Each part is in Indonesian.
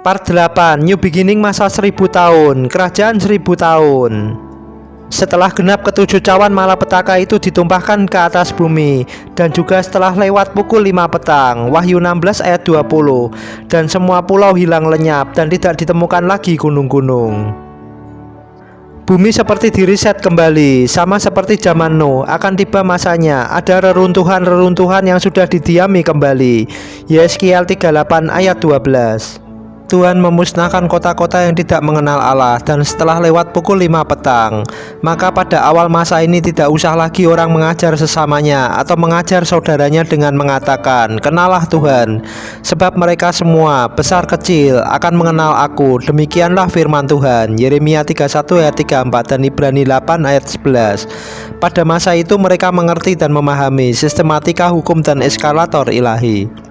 Part 8, New Beginning masa 1000 tahun, kerajaan 1000 tahun. Setelah genap ketujuh cawan malapetaka itu ditumpahkan ke atas bumi, dan juga setelah lewat pukul 5 petang, Wahyu 16 ayat 20, dan semua pulau hilang lenyap dan tidak ditemukan lagi gunung-gunung. Bumi seperti diriset kembali, sama seperti zaman Nuh. Akan tiba masanya, ada reruntuhan-reruntuhan yang sudah didiami kembali. Yeskiel 38 ayat 12. Tuhan memusnahkan kota-kota yang tidak mengenal Allah. Dan setelah lewat pukul 5 petang, maka pada awal masa ini tidak usah lagi orang mengajar sesamanya atau mengajar saudaranya dengan mengatakan, "Kenalah Tuhan," sebab mereka semua, besar kecil, akan mengenal Aku. Demikianlah firman Tuhan. Yeremia 31 ayat 34 dan Ibrani 8 ayat 11. Pada masa itu mereka mengerti dan memahami sistematika hukum dan eskalator ilahi.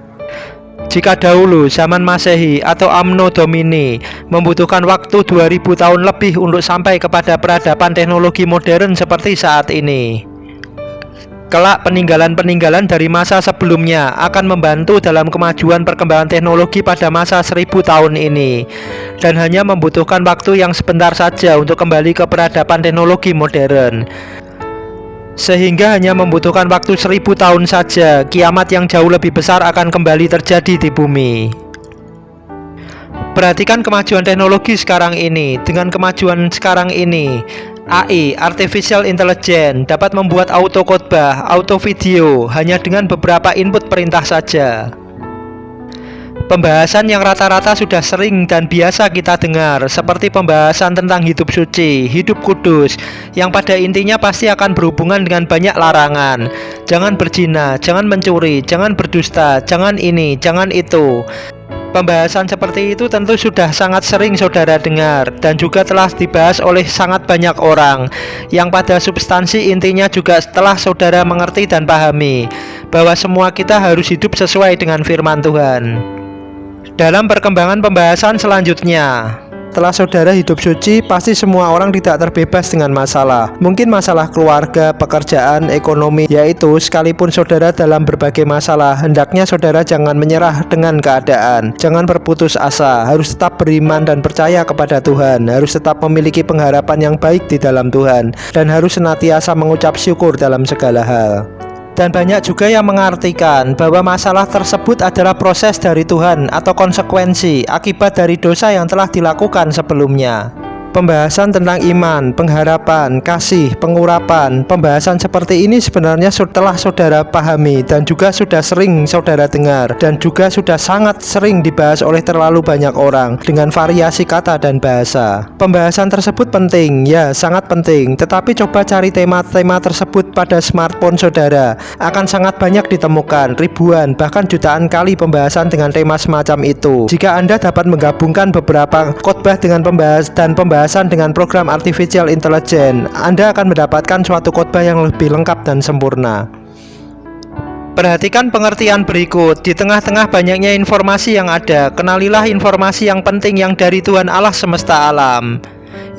Jika dahulu zaman Masehi atau Anno Domini membutuhkan waktu 2000 tahun lebih untuk sampai kepada peradaban teknologi modern seperti saat ini, kelak peninggalan-peninggalan dari masa sebelumnya akan membantu dalam kemajuan perkembangan teknologi pada masa 1000 tahun ini, dan hanya membutuhkan waktu yang sebentar saja untuk kembali ke peradaban teknologi modern. Sehingga hanya membutuhkan waktu 1000 tahun saja, kiamat yang jauh lebih besar akan kembali terjadi di bumi. Perhatikan kemajuan teknologi sekarang ini. Dengan kemajuan sekarang ini, AI, Artificial Intelligence, dapat membuat auto khotbah, auto video, hanya dengan beberapa input perintah saja. Pembahasan yang rata-rata sudah sering dan biasa kita dengar, seperti pembahasan tentang hidup suci, hidup kudus, yang pada intinya pasti akan berhubungan dengan banyak larangan. Jangan berzina, jangan mencuri, jangan berdusta, jangan ini, jangan itu. Pembahasan seperti itu tentu sudah sangat sering saudara dengar, dan juga telah dibahas oleh sangat banyak orang, yang pada substansi intinya juga setelah saudara mengerti dan pahami bahwa semua kita harus hidup sesuai dengan firman Tuhan. Dalam perkembangan pembahasan selanjutnya, setelah saudara hidup suci, pasti semua orang tidak terbebas dengan masalah. Mungkin masalah keluarga, pekerjaan, ekonomi, yaitu sekalipun saudara dalam berbagai masalah, hendaknya saudara jangan menyerah dengan keadaan. Jangan berputus asa, harus tetap beriman dan percaya kepada Tuhan, harus tetap memiliki pengharapan yang baik di dalam Tuhan, dan harus senantiasa mengucap syukur dalam segala hal. Dan banyak juga yang mengartikan bahwa masalah tersebut adalah proses dari Tuhan atau konsekuensi akibat dari dosa yang telah dilakukan sebelumnya. Pembahasan tentang iman, pengharapan, kasih, pengurapan, pembahasan seperti ini sebenarnya setelah saudara pahami dan juga sudah sering saudara dengar, dan juga sudah sangat sering dibahas oleh terlalu banyak orang dengan variasi kata dan bahasa. Pembahasan tersebut penting, ya sangat penting, tetapi coba cari tema-tema tersebut pada smartphone saudara. Akan sangat banyak ditemukan, ribuan bahkan jutaan kali pembahasan dengan tema semacam itu. Jika Anda dapat menggabungkan beberapa khotbah dengan pembahasan dengan program Artificial Intelligence, Anda akan mendapatkan suatu khotbah yang lebih lengkap dan sempurna. Perhatikan pengertian berikut. Di tengah-tengah banyaknya informasi yang ada, kenalilah informasi yang penting yang dari Tuhan Allah semesta alam.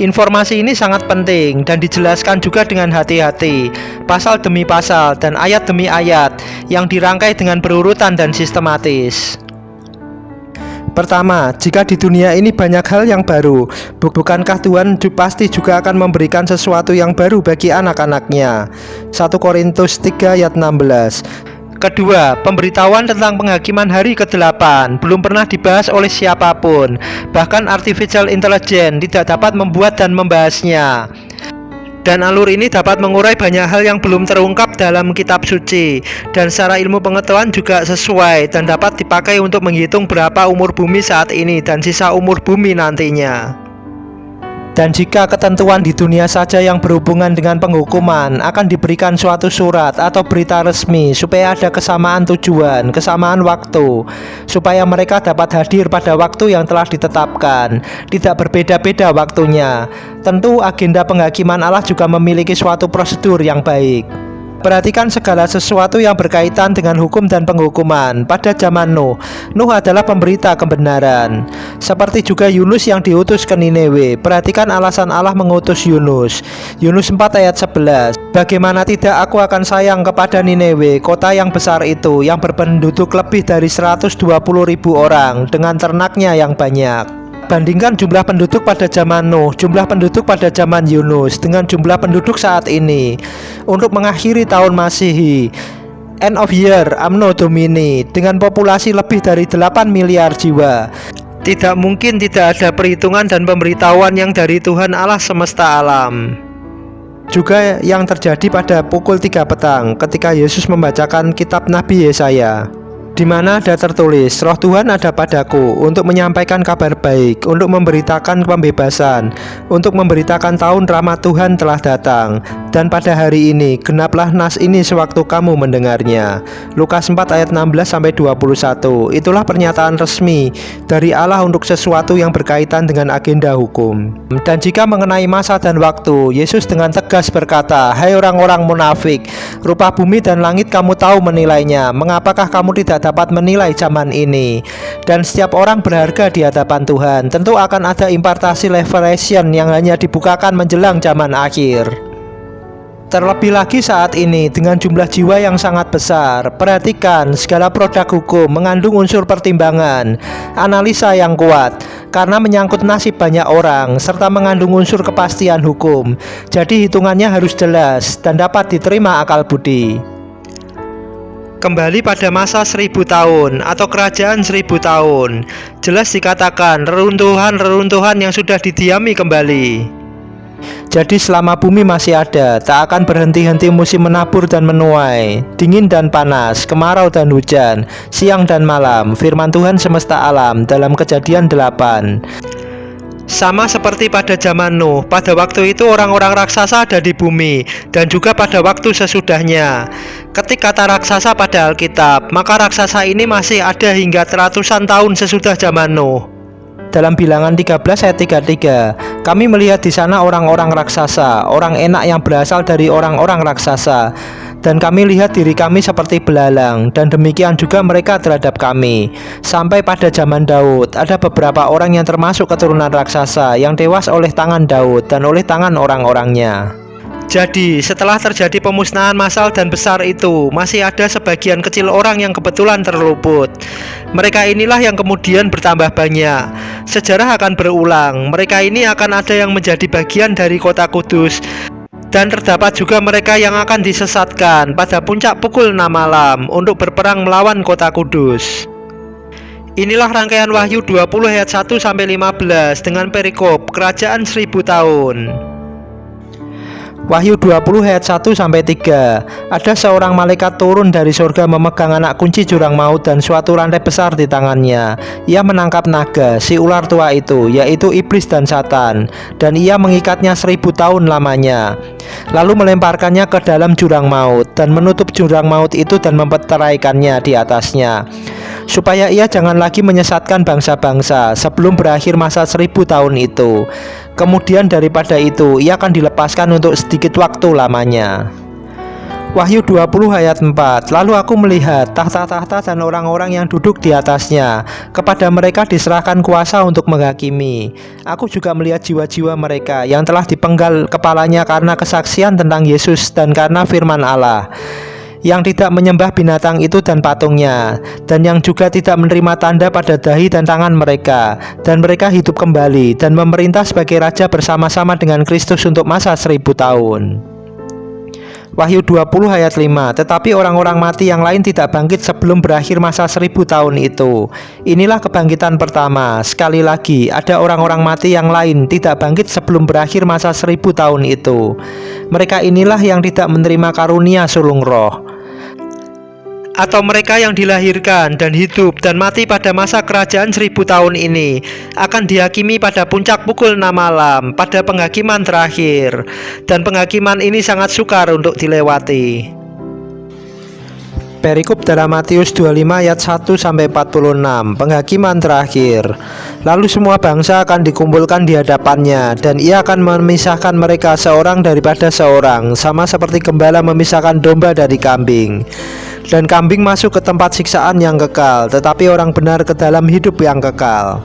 Informasi ini sangat penting dan dijelaskan juga dengan hati-hati, pasal demi pasal dan ayat demi ayat, yang dirangkai dengan berurutan dan sistematis. Pertama, jika di dunia ini banyak hal yang baru, bukankah Tuhan pasti juga akan memberikan sesuatu yang baru bagi anak-anaknya? 1 Korintus 3 ayat 16. Kedua, pemberitahuan tentang penghakiman hari ke-8 belum pernah dibahas oleh siapapun. Bahkan Artificial Intelligence tidak dapat membuat dan membahasnya. Dan alur ini dapat mengurai banyak hal yang belum terungkap dalam kitab suci, dan secara ilmu pengetahuan juga sesuai dan dapat dipakai untuk menghitung berapa umur bumi saat ini dan sisa umur bumi nantinya. Dan jika ketentuan di dunia saja yang berhubungan dengan penghukuman, akan diberikan suatu surat atau berita resmi supaya ada kesamaan tujuan, kesamaan waktu, supaya mereka dapat hadir pada waktu yang telah ditetapkan, tidak berbeda-beda waktunya. Tentu agenda penghakiman Allah juga memiliki suatu prosedur yang baik. Perhatikan segala sesuatu yang berkaitan dengan hukum dan penghukuman. Pada zaman Nuh, Nuh adalah pemberita kebenaran. Seperti juga Yunus yang diutus ke Niniwe. Perhatikan alasan Allah mengutus Yunus. Yunus 4 ayat 11. Bagaimana tidak aku akan sayang kepada Niniwe, kota yang besar itu, yang berpenduduk lebih dari 120.000 orang, dengan ternaknya yang banyak. Bandingkan jumlah penduduk pada zaman Nuh, jumlah penduduk pada zaman Yunus dengan jumlah penduduk saat ini. Untuk mengakhiri tahun Masehi, end of year Anno Domini, dengan populasi lebih dari 8 miliar jiwa, tidak mungkin tidak ada perhitungan dan pemberitahuan yang dari Tuhan Allah semesta alam. Juga yang terjadi pada pukul 3 petang ketika Yesus membacakan kitab Nabi Yesaya, di mana ada tertulis, Roh Tuhan ada padaku untuk menyampaikan kabar baik, untuk memberitakan pembebasan, untuk memberitakan tahun rahmat Tuhan telah datang. Dan pada hari ini genaplah nas ini sewaktu kamu mendengarnya. Lukas 4 ayat 16-21. Itulah pernyataan resmi dari Allah untuk sesuatu yang berkaitan dengan agenda hukum. Dan jika mengenai masa dan waktu, Yesus dengan tegas berkata, hai orang-orang munafik, rupa bumi dan langit kamu tahu menilainya. Mengapakah kamu tidak dapat menilai zaman ini? Dan setiap orang berharga di hadapan Tuhan. Tentu akan ada impartasi revelation yang hanya dibukakan menjelang zaman akhir. Terlebih lagi saat ini dengan jumlah jiwa yang sangat besar. Perhatikan, segala produk hukum mengandung unsur pertimbangan, analisa yang kuat, karena menyangkut nasib banyak orang, serta mengandung unsur kepastian hukum. Jadi hitungannya harus jelas dan dapat diterima akal budi. Kembali pada masa 1000 tahun atau kerajaan 1000 tahun, jelas dikatakan reruntuhan-reruntuhan yang sudah didiami kembali. Jadi selama bumi masih ada, tak akan berhenti-henti musim menabur dan menuai, dingin dan panas, kemarau dan hujan, siang dan malam, firman Tuhan semesta alam dalam Kejadian 8. Sama seperti pada zaman Nuh, pada waktu itu orang-orang raksasa ada di bumi, dan juga pada waktu sesudahnya. Ketik kata raksasa pada Alkitab, maka raksasa ini masih ada hingga ratusan tahun sesudah zaman Nuh. Dalam Bilangan 13 ayat 33, kami melihat di sana orang-orang raksasa, orang enak yang berasal dari orang-orang raksasa, dan kami lihat diri kami seperti belalang, dan demikian juga mereka terhadap kami. Sampai pada zaman Daud, ada beberapa orang yang termasuk keturunan raksasa yang tewas oleh tangan Daud dan oleh tangan orang-orangnya. Jadi, setelah terjadi pemusnahan massal dan besar itu, masih ada sebagian kecil orang yang kebetulan terluput. Mereka inilah yang kemudian bertambah banyak. Sejarah akan berulang. Mereka ini akan ada yang menjadi bagian dari kota kudus. Dan terdapat juga mereka yang akan disesatkan pada puncak pukul 6 malam untuk berperang melawan kota kudus. Inilah rangkaian Wahyu 20 ayat 1-15 dengan perikop kerajaan 1000 tahun. Wahyu 20 ayat 1-3. Ada seorang malaikat turun dari surga memegang anak kunci jurang maut dan suatu rantai besar di tangannya. Ia menangkap naga, si ular tua itu, yaitu iblis dan Satan, dan ia mengikatnya 1000 tahun lamanya. Lalu melemparkannya ke dalam jurang maut dan menutup jurang maut itu dan memperteraikannya di atasnya, supaya ia jangan lagi menyesatkan bangsa-bangsa sebelum berakhir masa 1000 tahun itu. Kemudian daripada itu ia akan dilepaskan untuk sedikit waktu lamanya. Wahyu 20 ayat 4. Lalu aku melihat tahta-tahta dan orang-orang yang duduk di atasnya. Kepada mereka diserahkan kuasa untuk menghakimi. Aku juga melihat jiwa-jiwa mereka yang telah dipenggal kepalanya karena kesaksian tentang Yesus dan karena firman Allah, yang tidak menyembah binatang itu dan patungnya, dan yang juga tidak menerima tanda pada dahi dan tangan mereka. Dan mereka hidup kembali dan memerintah sebagai raja bersama-sama dengan Kristus untuk masa 1000 tahun. Wahyu 20 ayat 5. Tetapi orang-orang mati yang lain tidak bangkit sebelum berakhir masa 1000 tahun itu. Inilah kebangkitan pertama. Sekali lagi, ada orang-orang mati yang lain tidak bangkit sebelum berakhir masa 1000 tahun itu. Mereka inilah yang tidak menerima karunia sulung roh, atau mereka yang dilahirkan dan hidup dan mati pada masa kerajaan 1000 tahun ini akan dihakimi pada puncak pukul 6 malam pada penghakiman terakhir. Dan penghakiman ini sangat sukar untuk dilewati. Perikop dalam Matius 25 ayat 1-46, penghakiman terakhir. Lalu semua bangsa akan dikumpulkan di hadapannya, dan ia akan memisahkan mereka seorang daripada seorang, sama seperti gembala memisahkan domba dari kambing. Dan kambing masuk ke tempat siksaan yang kekal, tetapi orang benar ke dalam hidup yang kekal.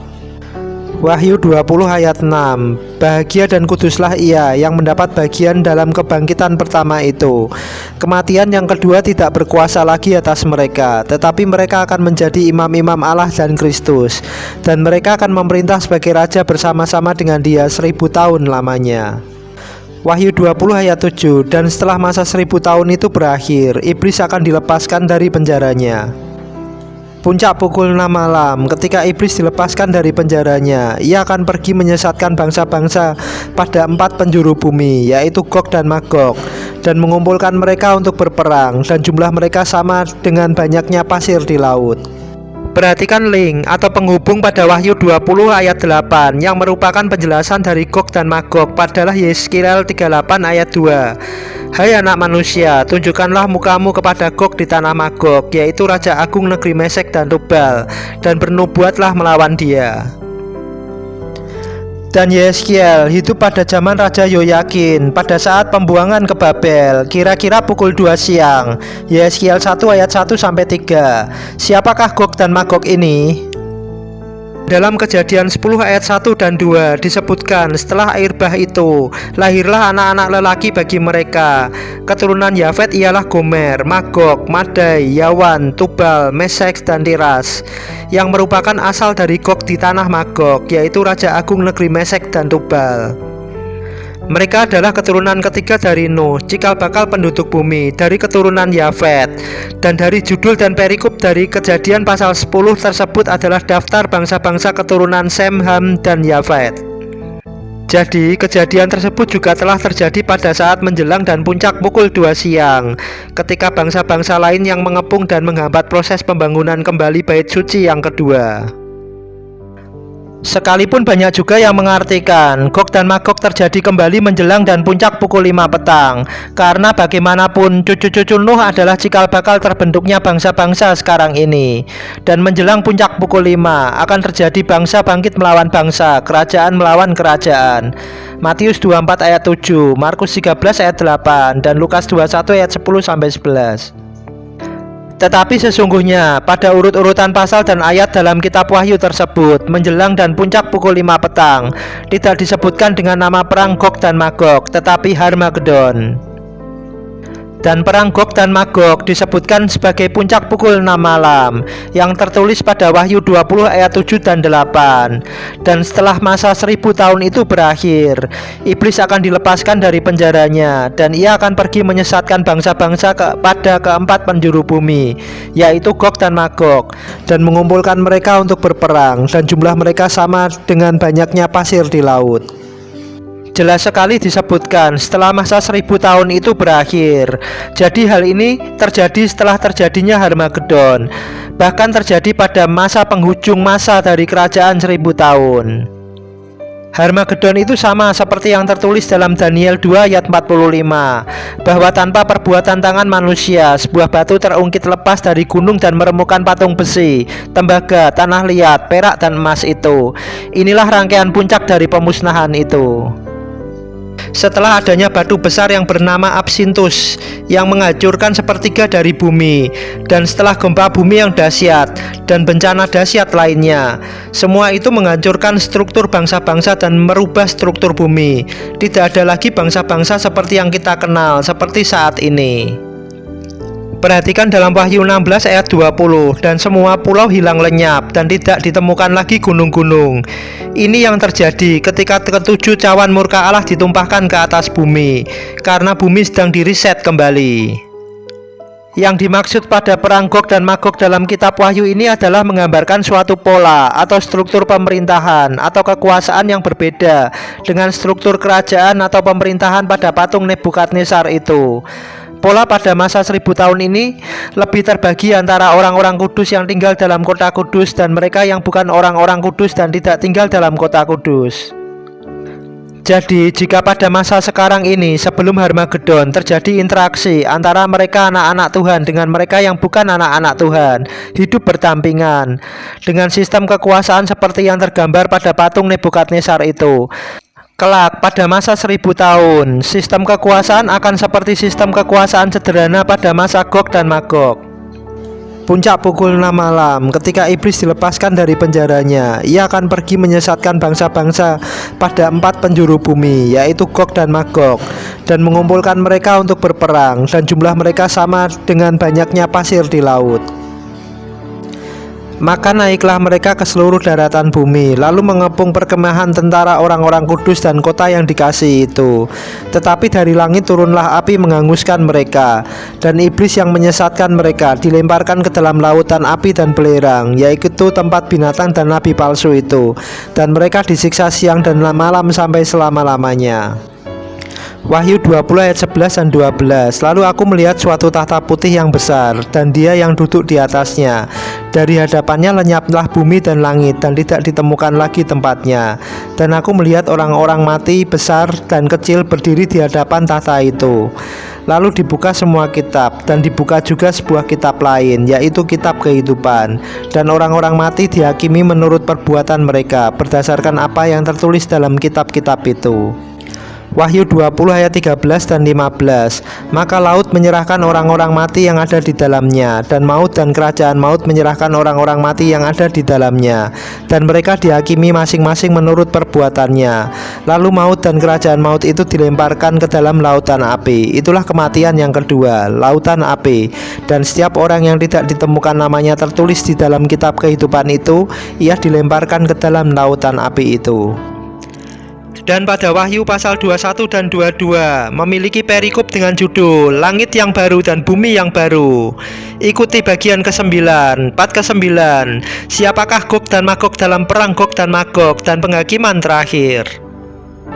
Wahyu 20 ayat 6. Bahagia dan kuduslah ia yang mendapat bagian dalam kebangkitan pertama itu. Kematian yang kedua tidak berkuasa lagi atas mereka, tetapi mereka akan menjadi imam-imam Allah dan Kristus, dan mereka akan memerintah sebagai raja bersama-sama dengan Dia 1000 tahun lamanya. Wahyu 20 ayat 7. Dan setelah masa 1000 tahun itu berakhir, iblis akan dilepaskan dari penjaranya. Puncak pukul 6 malam, ketika iblis dilepaskan dari penjaranya, ia akan pergi menyesatkan bangsa-bangsa pada 4 penjuru bumi, yaitu Gog dan Magog, dan mengumpulkan mereka untuk berperang, dan jumlah mereka sama dengan banyaknya pasir di laut. Perhatikan link atau penghubung pada Wahyu 20 ayat 8 yang merupakan penjelasan dari Gog dan Magog padalah Yeskiel 38 ayat 2. Hai anak manusia, tunjukkanlah mukamu kepada Gog di tanah Magog, yaitu Raja Agung negeri Mesek dan Tubal, dan bernubuatlah melawan dia. Dan Yeskiel hidup pada zaman Raja Yoyakin pada saat pembuangan ke Babel, kira-kira pukul 2 siang. Yeskiel 1 ayat 1-3. Siapakah Gog dan Magog ini? Dalam Kejadian 10 ayat 1 dan 2 disebutkan, setelah air bah itu, lahirlah anak-anak lelaki bagi mereka. Keturunan Yafet ialah Gomer, Magog, Madai, Yawan, Tubal, Mesek, dan Tiras, yang merupakan asal dari Gog di tanah Magog, yaitu Raja Agung negeri Mesek dan Tubal. Mereka adalah keturunan ketiga dari Nuh, cikal bakal penduduk bumi, dari keturunan Yafet. Dan dari judul dan perikop dari Kejadian pasal 10 tersebut adalah daftar bangsa-bangsa keturunan Sem, Ham, dan Yafet. Jadi kejadian tersebut juga telah terjadi pada saat menjelang dan puncak pukul 2 siang, ketika bangsa-bangsa lain yang mengepung dan menghambat proses pembangunan kembali bait suci yang kedua. Sekalipun banyak juga yang mengartikan Gog dan Magog terjadi kembali menjelang dan puncak pukul 5 petang, karena bagaimanapun cucu-cucu Nuh adalah cikal bakal terbentuknya bangsa-bangsa sekarang ini. Dan menjelang puncak pukul 5 akan terjadi bangsa bangkit melawan bangsa, kerajaan melawan kerajaan. Matius 24 ayat 7, Markus 13 ayat 8, dan Lukas 21 ayat 10-11. Tetapi sesungguhnya pada urut-urutan pasal dan ayat dalam kitab Wahyu tersebut, menjelang dan puncak pukul 5 petang tidak disebutkan dengan nama perang Gog dan Magog, tetapi Harmagedon. Dan perang Gog dan Magog disebutkan sebagai puncak pukul 6 malam, yang tertulis pada Wahyu 20 ayat 7 dan 8. Dan setelah masa 1000 tahun itu berakhir, iblis akan dilepaskan dari penjaranya, dan ia akan pergi menyesatkan bangsa-bangsa pada keempat penjuru bumi, yaitu Gog dan Magog, dan mengumpulkan mereka untuk berperang, dan jumlah mereka sama dengan banyaknya pasir di laut. Jelas sekali disebutkan setelah masa 1000 tahun itu berakhir. Jadi hal ini terjadi setelah terjadinya Harmagedon, bahkan terjadi pada masa penghujung masa dari kerajaan 1000 tahun. Harmagedon itu sama seperti yang tertulis dalam Daniel 2 ayat 45, bahwa tanpa perbuatan tangan manusia, sebuah batu terungkit lepas dari gunung dan meremukkan patung besi, tembaga, tanah liat, perak, dan emas itu. Inilah rangkaian puncak dari pemusnahan itu. Setelah adanya batu besar yang bernama Absinthus yang menghancurkan sepertiga dari bumi, dan setelah gempa bumi yang dahsyat dan bencana dahsyat lainnya, semua itu menghancurkan struktur bangsa-bangsa dan merubah struktur bumi. Tidak ada lagi bangsa-bangsa seperti yang kita kenal seperti saat ini. Perhatikan dalam Wahyu 16 ayat 20, dan semua pulau hilang lenyap dan tidak ditemukan lagi gunung-gunung. Ini yang terjadi ketika ketujuh cawan murka Allah ditumpahkan ke atas bumi, karena bumi sedang diriset kembali. Yang dimaksud pada perang Gog dan Magog dalam kitab Wahyu ini adalah menggambarkan suatu pola atau struktur pemerintahan atau kekuasaan yang berbeda dengan struktur kerajaan atau pemerintahan pada patung Nebukadnezar itu. Pola pada masa 1000 tahun ini lebih terbagi antara orang-orang kudus yang tinggal dalam kota kudus dan mereka yang bukan orang-orang kudus dan tidak tinggal dalam kota kudus. Jadi, jika pada masa sekarang ini sebelum Harmagedon terjadi interaksi antara mereka anak-anak Tuhan dengan mereka yang bukan anak-anak Tuhan, hidup berdampingan dengan sistem kekuasaan seperti yang tergambar pada patung Nebukadnezar itu. Kelak pada masa 1000 tahun, sistem kekuasaan akan seperti sistem kekuasaan sederhana pada masa Gog dan Magog. Puncak pukul 6 malam, ketika iblis dilepaskan dari penjaranya, ia akan pergi menyesatkan bangsa-bangsa pada 4 penjuru bumi, yaitu Gog dan Magog, dan mengumpulkan mereka untuk berperang, dan jumlah mereka sama dengan banyaknya pasir di laut. Maka naiklah mereka ke seluruh daratan bumi, lalu mengepung perkemahan tentara orang-orang kudus dan kota yang dikasihi itu. Tetapi dari langit turunlah api menghanguskan mereka, dan iblis yang menyesatkan mereka dilemparkan ke dalam lautan api dan belerang, yaitu tempat binatang dan nabi palsu itu. Dan mereka disiksa siang dan malam sampai selama-lamanya. Wahyu 20 ayat 11 dan 12. Lalu aku melihat suatu tahta putih yang besar, dan dia yang duduk di atasnya. Dari hadapannya lenyaplah bumi dan langit, dan tidak ditemukan lagi tempatnya. Dan aku melihat orang-orang mati besar dan kecil berdiri di hadapan tahta itu. Lalu dibuka semua kitab, dan dibuka juga sebuah kitab lain, yaitu kitab kehidupan. Dan orang-orang mati dihakimi menurut perbuatan mereka, berdasarkan apa yang tertulis dalam kitab-kitab itu. Wahyu 20 ayat 13 dan 15. Maka laut menyerahkan orang-orang mati yang ada di dalamnya, dan maut dan kerajaan maut menyerahkan orang-orang mati yang ada di dalamnya, dan mereka dihakimi masing-masing menurut perbuatannya. Lalu maut dan kerajaan maut itu dilemparkan ke dalam lautan api. Itulah kematian yang kedua, lautan api. Dan setiap orang yang tidak ditemukan namanya tertulis di dalam kitab kehidupan itu, ia dilemparkan ke dalam lautan api itu. Dan pada Wahyu pasal 21 dan 22 memiliki perikop dengan judul Langit yang baru dan bumi yang baru. Ikuti bagian ke-9, part ke-9. Siapakah Gog dan Magog dalam perang Gog dan Magog dan penghakiman terakhir?